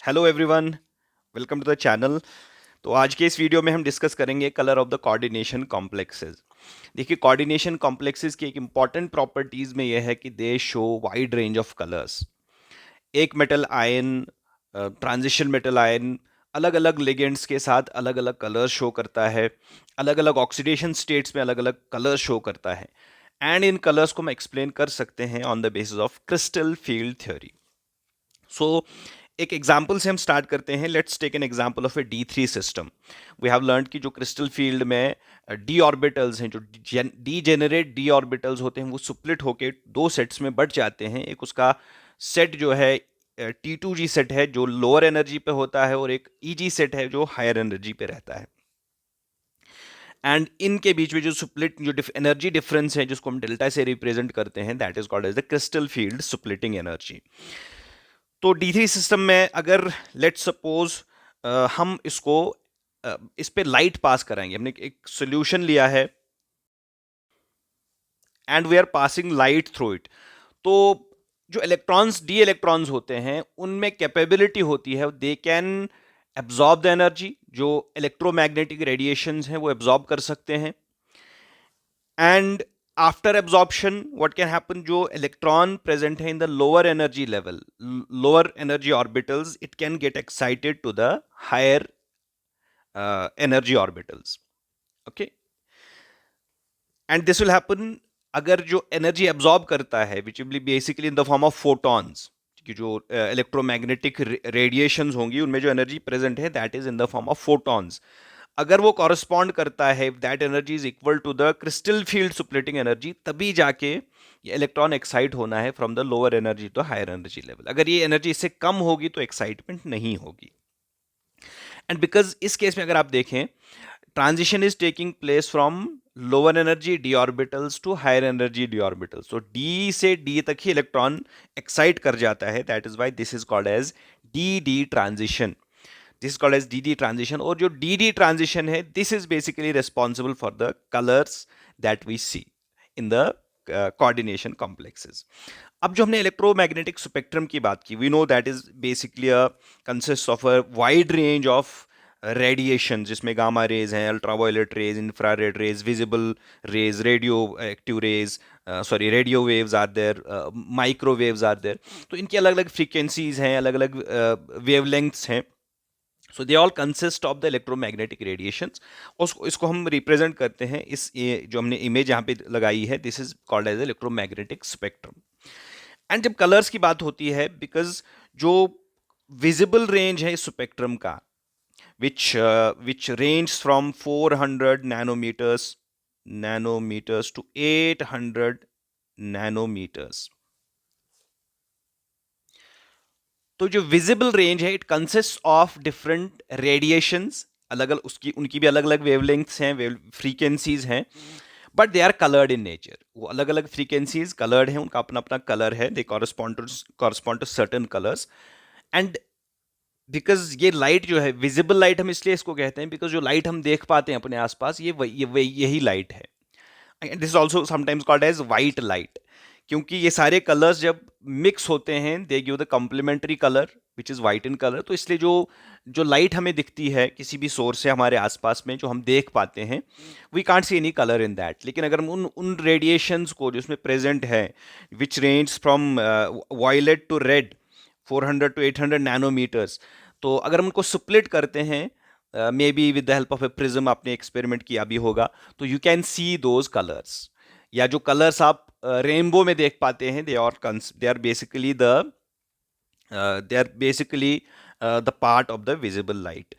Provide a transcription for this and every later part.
Hello everyone, welcome to the channel. तो आज के इस वीडियो में हम डिस्कस करेंगे colour of the coordination complexes. देखिए, कोऑर्डिनेशन कॉम्प्लेक्सेस की एक इंपॉर्टेंट प्रॉपर्टीज में यह है कि they show wide range of colours. एक metal ion, transition metal ion, अलग अलग लिगेंड्स के साथ अलग अलग कलर शो करता है, अलग अलग ऑक्सीडेशन स्टेट्स में अलग अलग कलर शो करता है। एंड इन कलर्स को हम एक्सप्लेन कर सकते हैं on the basis of crystal field theory. So एक एग्जाम्पल से हम स्टार्ट करते हैं। Let's take an example of a D3 सिस्टम। वी हैव लर्न कि जो क्रिस्टल फील्ड में डी ऑर्बिटल्स हैं, जो डीजेनरेट डी ऑर्बिटल्स होते हैं, वो सुप्लिट होके दो सेट्स में बट जाते हैं। एक उसका सेट जो है T2G सेट है जो लोअर एनर्जी पे होता है, और एक EG सेट है जो हायर एनर्जी पे रहता है। एंड इनके बीच में जो सुप्लिट जो एनर्जी डिफरेंस है, जिसको हम डेल्टा से रिप्रेजेंट करते हैं, that is called as the crystal field splitting energy. तो D3 सिस्टम में अगर लेट्स सपोज हम इसको इस पे लाइट पास कराएंगे, हमने एक सोल्यूशन लिया है and we are passing light through it. तो जो इलेक्ट्रॉन्स, डी इलेक्ट्रॉन्स होते हैं, उनमें कैपेबिलिटी होती है, they can absorb the energy. जो इलेक्ट्रोमैग्नेटिक रेडिएशंस हैं वो एब्जॉर्ब कर सकते हैं। And after absorption what can happen, जो इलेक्ट्रॉन प्रेजेंट है in the lower energy level, lower energy orbitals, it can get excited to the higher energy orbitals. Okay, and this will happen अगर जो energy absorb करता है, which will be basically in the form of photons, कि जो electromagnetic radiations होंगी उनमें जो energy present है that is in the form of photons. अगर वो कॉरस्पॉन्ड करता है, that energy is equal to the crystal field splitting energy, तभी जाके ये इलेक्ट्रॉन एक्साइट होना है from the lower energy to higher energy level. अगर ये एनर्जी इससे कम होगी तो एक्साइटमेंट नहीं होगी। एंड बिकॉज इस केस में अगर आप देखें, transition is taking place from lower energy D orbitals to higher energy D orbitals, तो डी से डी तक ही इलेक्ट्रॉन एक्साइट कर जाता है। That is why this is called as D D transition. This is called as D D transition. और जो D D transition है, this is basically responsible for the colours that we see in the coordination complexes. अब जो हमने electromagnetic spectrum की बात की, we know that is basically consist of a wide range of radiation, जिसमें gamma rays हैं, ultraviolet rays, infrared rays, visible rays, radio active rays, sorry radio waves are there, microwaves are there. तो इनकी अलग अलग frequencies हैं, अलग अलग wavelengths हैं। So they all consist of the electromagnetic radiations. इसको हम रिप्रेजेंट करते हैं, जो हमने इमेज यहाँ पे लगाई है, this is called as electromagnetic spectrum. And जब कलर्स की बात होती है, बिकॉज जो विजिबल रेंज है इस स्पेक्ट्रम का, which range from 400 nanometers to 800 nanometers। तो जो विजिबल रेंज है, it consist of different radiations, अलग अलग उसकी उनकी भी अलग अलग वेवलेंथ्स हैं, वेव फ्रीक्वेंसीज हैं, but they are coloured in nature. वो अलग अलग फ्रीक्वेंसीज कलर्ड हैं, उनका अपना अपना कलर है, they correspond to certain colours. And because ये लाइट जो है, विजिबल लाइट हम इसलिए इसको कहते हैं बिकॉज जो लाइट हम देख पाते हैं अपने आसपास, यही लाइट है। This is also sometimes called as white light, क्योंकि ये सारे कलर्स जब मिक्स होते हैं, they give the complementary colour which is white in colour. तो इसलिए जो जो लाइट हमें दिखती है किसी भी सोर्स से हमारे आसपास में, जो हम देख पाते हैं, we can't see any colour in that. लेकिन अगर हम उन रेडिएशंस को जो उसमें प्रेजेंट है, which range from violet to red, 400 to 800 nanometers, तो अगर हम उनको स्प्लिट करते हैं, maybe with the help of a prism, आपने एक्सपेरिमेंट किया भी होगा, तो you can see those colours. या जो कलर्स आप रेनबो में देख पाते हैं, they are basically the part of the visible light.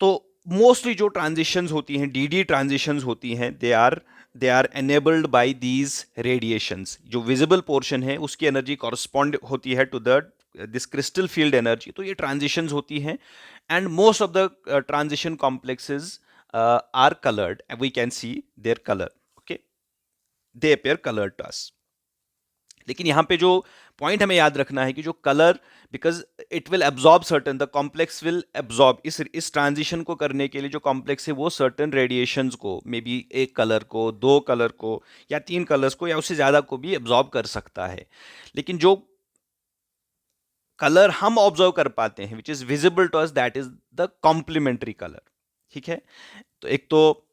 तो मोस्टली जो ट्रांजिशंस होती हैं, डी ट्रांजिशंस होती हैं, they are enabled by these radiations. जो विजिबल पोर्शन है उसकी एनर्जी कॉरस्पॉन्ड होती है to the this crystal field energy. तो ये ट्रांजिशंस होती हैं, and most of the transition complexes are coloured, we can see their colour. Okay, they appear coloured to us. लेकिन यहाँ पे जो पॉइंट हमें याद रखना है कि जो colour, because it will absorb certain, the complex will absorb, इस ट्रांजिशन को करने के लिए जो कॉम्प्लेक्स है वो सर्टन रेडिएशंस को, मे बी एक कलर को, दो कलर को, या तीन कलर्स को, या उससे ज़्यादा को भी एब्जॉर्ब कर सकता है। लेकिन जो कलर हम ऑब्जर्व कर पाते हैं which is visible to us, that is the complementary colour. ठीक है, तो एक तो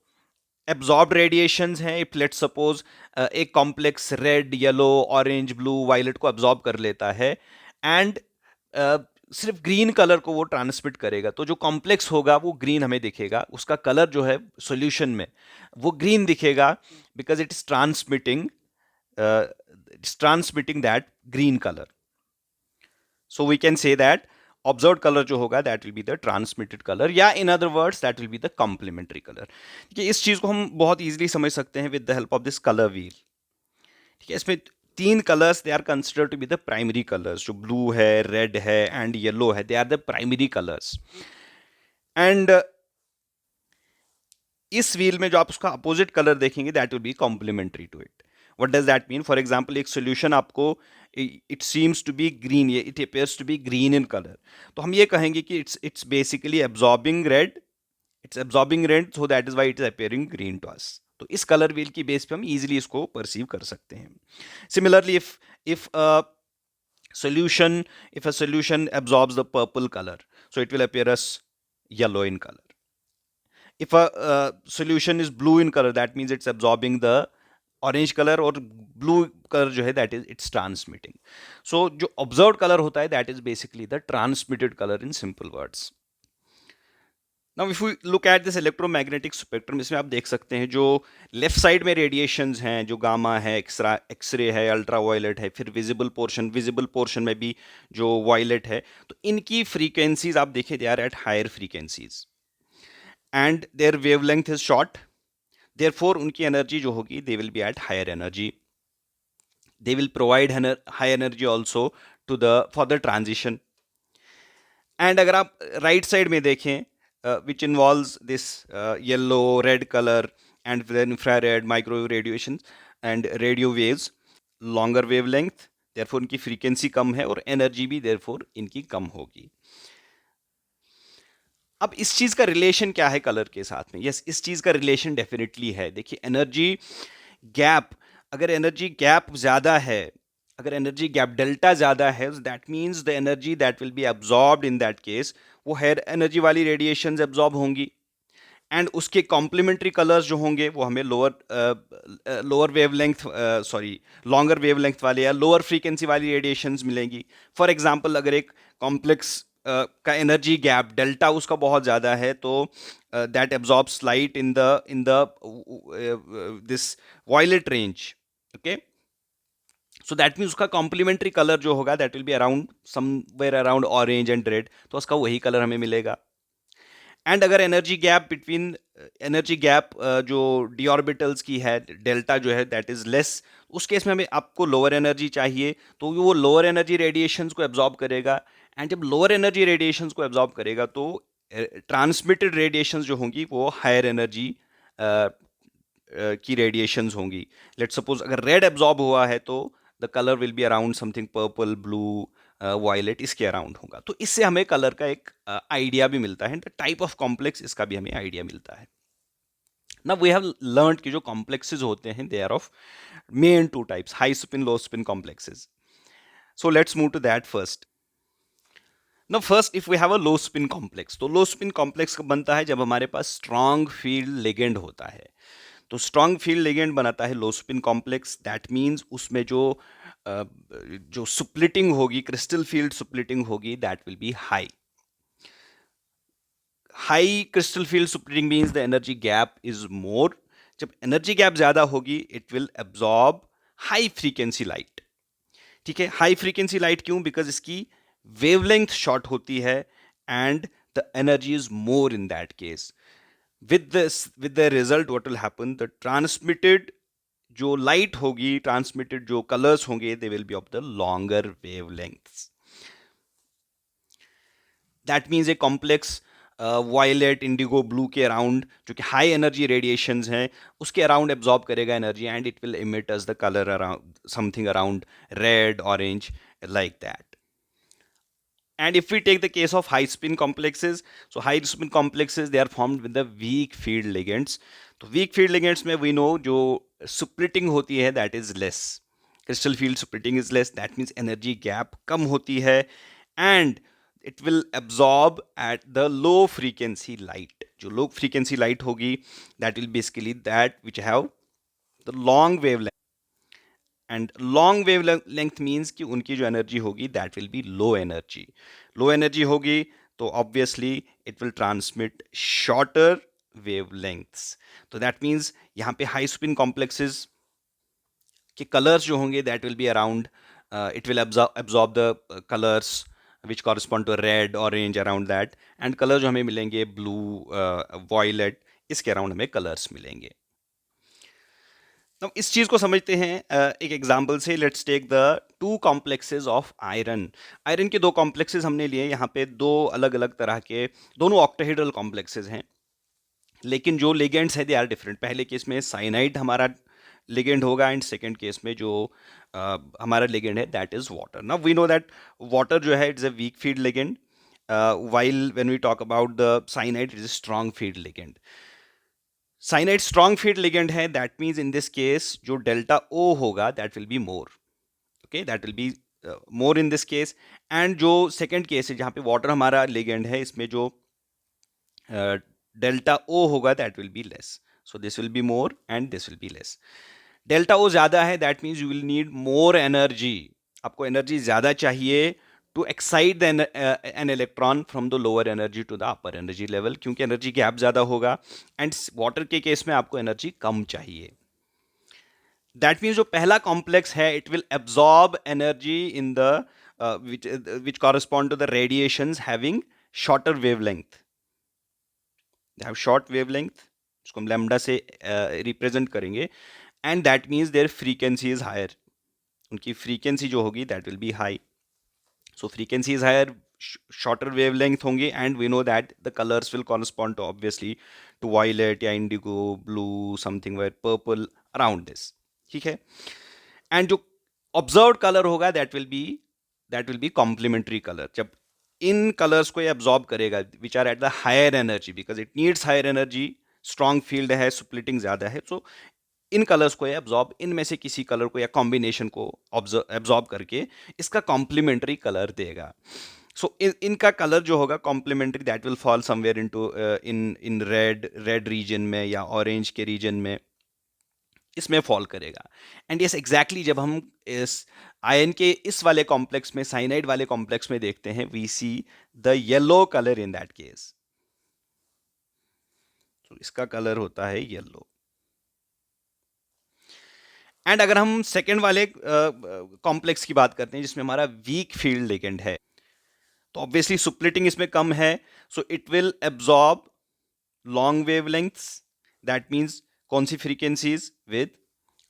एब्जॉर्ब्ड रेडिएशंस हैं, इफ लेट्स सपोज एक complex red, yellow, orange, blue, violet को एब्जॉर्ब कर लेता है एंड सिर्फ ग्रीन कलर को वो ट्रांसमिट करेगा, तो जो कॉम्प्लेक्स होगा वो ग्रीन हमें दिखेगा, उसका कलर जो है सॉल्यूशन में वो ग्रीन दिखेगा because it's transmitting that green colour. So we can say that observe colour जो होगा that will be the transmitted colour, या in other words that will be the complementary colour. ठीक है, इस चीज को हम बहुत इजीली समझ सकते हैं with the help of this colour wheel. ठीक है, इसमें तीन colours they are considered to be the primary colours, जो ब्लू है, रेड है एंड येलो है, they are the primary colours. And इस व्हील में जो आप उसका अपोजिट कलर देखेंगे that will be complementary to it. What does that mean? For example, एक सॉल्यूशन आपको it seems to be green, it appears to be green in colour, तो हम ये कहेंगे कि it's basically absorbing red, so that is why it is appearing green to us. तो इस colour wheel की बेस पे हम इजीली इसको परसीव कर सकते हैं। Similarly, if solution if a solution absorbs the purple color, so it will appear as yellow in color. If a solution is blue in color, that means it's absorbing the orange color, or blue color जो है that is it's transmitting. So जो observed color होता है that is basically the transmitted color in simple words. Now if we look at this electromagnetic spectrum, इसमें आप देख सकते हैं जो लेफ्ट साइड में रेडिएशंस हैं, जो गामा है, एक्सरे है, अल्ट्रा वायलेट है, फिर विजिबल पोर्शन में भी जो वायलेट है, तो इनकी फ्रीक्वेंसीज आप देखें they are at higher frequencies and their wavelength is short, therefore उनकी एनर्जी जो होगी they will be at higher energy, they will provide high energy also to the for the transition. And अगर आप right side में देखें, which involves this yellow, red color, and then infrared, microwave radiation and radio waves, longer wavelength, therefore इनकी frequency कम है और energy भी therefore इनकी कम होगी। अब इस चीज का रिलेशन क्या है कलर के साथ में? यस, इस चीज का रिलेशन डेफिनेटली है। देखिए, एनर्जी गैप, अगर एनर्जी गैप ज्यादा है, अगर एनर्जी गैप डेल्टा ज्यादा है, that means the energy that will B absorbed in that case, वो हायर एनर्जी वाली रेडिएशंस एब्जॉर्ब होंगी एंड उसके कॉम्प्लीमेंट्री कलर्स जो होंगे वो हमें लोअर वेवलेंथ लॉन्गर वेवलेंथ वाले या लोअर फ्रीक्वेंसी वाली रेडिएशंस मिलेंगी। फॉर एग्जांपल, अगर एक कॉम्प्लेक्स का एनर्जी गैप डेल्टा उसका बहुत ज़्यादा है, तो that absorbs light in the this violet range. Okay, so that means उसका कॉम्प्लीमेंट्री कलर जो होगा that will be around somewhere around orange and red, तो उसका वही कलर हमें मिलेगा। एंड अगर एनर्जी गैप जो डी ऑर्बिटल्स की है, डेल्टा जो है दैट इज लेस, उस केस में हमें आपको लोअर एनर्जी चाहिए, तो वो लोअर एनर्जी रेडिएशंस को एब्जॉर्ब करेगा एंड जब लोअर एनर्जी रेडिएशंस को एब्जॉर्ब करेगा तो ट्रांसमिटेड रेडिएशंस जो होंगी वो हायर एनर्जी की रेडिएशंस होंगी। लेट्स सपोज अगर रेड एब्जॉर्ब हुआ है तो the colour will be around something purple, blue, violet, इसके अराउंड होगा। तो इससे हमें कलर का एक आइडिया भी मिलता है, द टाइप ऑफ कॉम्प्लेक्स इसका भी हमें आइडिया मिलता है। ना वी हैव लर्नड कि जो कॉम्प्लेक्सेस होते हैं they are of main two types, high spin, low spin complexes. So let's move to that first. ना first, if we have a low spin complex, तो लो स्पिन कॉम्प्लेक्स कब बनता है? जब हमारे पास स्ट्रॉन्ग फील्ड लिगेंड होता है। तो स्ट्रॉन्ग फील्ड लिगेंड बनाता है लो स्पिन कॉम्प्लेक्स, दैट मीन्स उसमें जो स्प्लिटिंग होगी, क्रिस्टल फील्ड स्प्लिटिंग होगी, that will be high. High crystal field splitting means the energy gap is more. जब एनर्जी गैप ज्यादा होगी it will absorb high frequency light. ठीक है, हाई फ्रीक्वेंसी लाइट क्यों? बिकॉज इसकी वेवलेंथ शॉर्ट होती है and the energy is more in that case. with the result what will happen, the transmitted जो लाइट होगी, ट्रांसमिटेड जो कलर्स होंगे, they will be of the longer wavelengths. That means a complex violet, indigo, blue के around जो कि high energy radiations हैं उसके around absorb करेगा energy and it will emit as the colour around something around red, orange, like that. And if we take the case of high spin complexes, so high spin complexes they are formed with the weak field ligands. तो weak field ligands में we know जो splitting होती है that is less, crystal field splitting is less, that means energy gap कम होती है and it will absorb at the low frequency light. जो low frequency light होगी, that will basically that which have the long wavelength. And long wavelength means कि उनकी जो energy होगी that will be low energy. Low energy होगी तो obviously it will transmit shorter wavelengths. तो that means यहाँ पे high spin complexes कि colors जो होंगे that will be around, it will absorb the colors which correspond to red, orange, around that, and colors जो हमें मिलेंगे blue, violet, इसके around हमें colors मिलेंगे. Now इस चीज को समझते हैं एक एग्जांपल से. Let's take the two complexes of iron. Iron के दो कॉम्प्लेक्सेस हमने लिए. यहाँ पे दो अलग अलग तरह के दोनों ऑक्टाहेड्रल कॉम्प्लेक्सेस हैं, लेकिन जो लिगेंड्स है दे आर डिफरेंट. पहले केस में साइनाइड हमारा लिगेंड होगा एंड सेकेंड केस में जो हमारा लिगेंड है that is water. Now we know that water जो है it's a weak field ligand, while when we talk about the cyanide it is a strong field ligand. Cyanide strong field ligand है, that means in this case जो delta O होगा that will be more. Okay, that will be more in this case. And जो second case है जहाँ पे water हमारा ligand है, इसमें जो डेल्टा ओ होगा that will be less. So this will be more and this will be less. Delta O ज्यादा है, that means you will need more energy. आपको एनर्जी ज्यादा चाहिए to excite an electron from the lower energy to the upper energy level, क्योंकि energy gap ज्यादा होगा. And water के case में आपको एनर्जी कम चाहिए. दैट मीन्स जो पहला कॉम्प्लेक्स है it will absorb energy in the which correspond to the radiations having shorter wavelength. They have short wavelength, इसको हम लैम्डा से रिप्रेजेंट करेंगे. And that means their frequency is higher. उनकी frequency जो होगी that will be high. So frequency is higher, shorter wavelength होंगे, and we know that the colors will correspond to obviously to violet या indigo, blue, something where purple around this. ठीक है. and जो observed color होगा that will be complementary color. जब इन colors को ये absorb करेगा which are at the higher energy because it needs higher energy, strong field है, splitting ज़्यादा है, so इन कलर्स को एब्जॉर्ब, इनमें से किसी कलर को या कॉम्बिनेशन को एब्जॉर्ब करके इसका कॉम्प्लीमेंट्री कलर देगा. सो इनका कलर जो होगा complementary that will fall somewhere into in red region में या ऑरेंज के रीजन में, इसमें फॉल करेगा. एंड यस एग्जैक्टली जब हम इस आयन के इस वाले कॉम्प्लेक्स में, साइनाइड वाले कॉम्प्लेक्स में देखते हैं, we see the yellow colour in that case. तो इसका कलर होता है येलो. एंड अगर हम सेकेंड वाले कॉम्प्लेक्स की बात करते हैं जिसमें हमारा वीक फील्ड लिगेंड है, तो ऑब्वियसली सुप्लिटिंग इसमें कम है, so it will absorb long wavelengths. That means कौन सी frequencies? With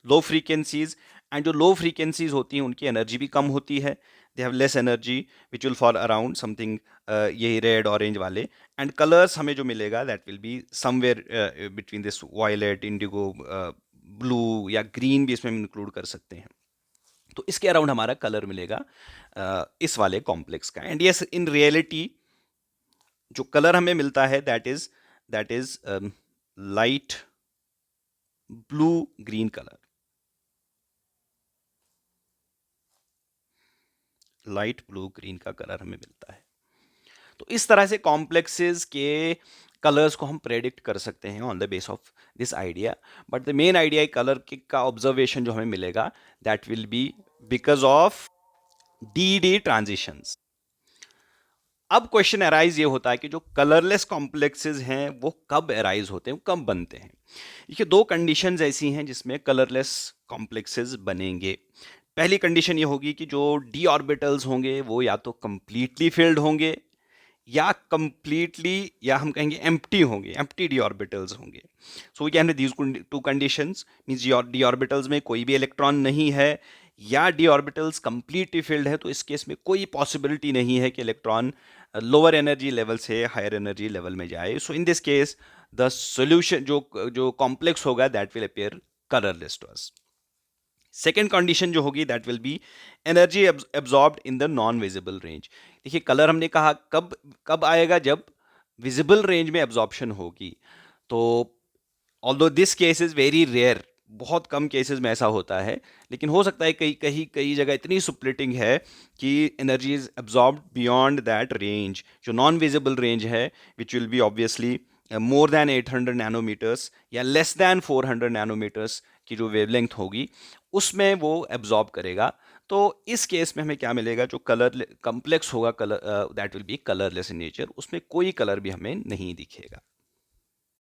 low frequencies. And जो लो फ्रीक्वेंसीज होती हैं उनकी एनर्जी भी कम होती है. They have less energy which will fall around something यही रेड ऑरेंज वाले. एंड कलर्स हमें जो मिलेगा that will be somewhere between this violet, indigo, blue या ग्रीन भी इसमें इंक्लूड कर सकते हैं. तो इसके अराउंड हमारा कलर मिलेगा इस वाले कॉम्प्लेक्स का. एंड यस इन रियलिटी जो कलर हमें मिलता है that is light blue green colour. Light blue green का कलर हमें मिलता है. तो इस तरह से कॉम्प्लेक्सेस के कलर्स को हम प्रेडिक्ट कर सकते हैं on the base of this idea. But the main idea colour का ऑब्जर्वेशन जो हमें मिलेगा that will B because of D transitions. अब क्वेश्चन अराइज ये होता है कि जो कलरलेस कॉम्प्लेक्सेस हैं वो कब अराइज होते हैं, वो कब बनते हैं. देखिए दो कंडीशंस ऐसी हैं जिसमें कलरलेस कॉम्प्लेक्सेस बनेंगे. पहली कंडीशन ये होगी कि जो डी ऑर्बिटल्स होंगे वो या तो कंप्लीटली फिल्ड होंगे या कंप्लीटली, या हम कहेंगे एम्प्टी होंगे, एम्प्टी डी ऑर्बिटल्स होंगे. So we can have these two conditions. Means D orbitals में कोई भी इलेक्ट्रॉन नहीं है या डी ऑर्बिटल्स कंप्लीटली फिल्ड है, तो इस केस में कोई पॉसिबिलिटी नहीं है कि इलेक्ट्रॉन लोअर एनर्जी लेवल से हायर एनर्जी लेवल में जाए. So in this case the solution जो कॉम्प्लेक्स होगा that will appear colourless to us. Second condition जो होगी that will be energy absorbed in the non visible range. देखिए colour हमने कहा कब आएगा, जब विजिबल रेंज में एब्जॉर्प्शन होगी. तो although this case is very rare बहुत कम केसेस में ऐसा होता है, लेकिन हो सकता है कई कहीं कई जगह इतनी स्प्लिटिंग है कि energy is absorbed beyond that range, जो नॉन विजिबल रेंज है, which will be obviously more than 800 nanometers या लेस देन 400 नैनोमीटर्स की जो वेवलेंथ होगी, उसमें वो एब्जॉर्ब करेगा। तो इस केस में हमें क्या मिलेगा, जो कलर कम्प्लेक्स होगा, colour that will B colourless in nature, उसमें कोई कलर भी हमें नहीं दिखेगा।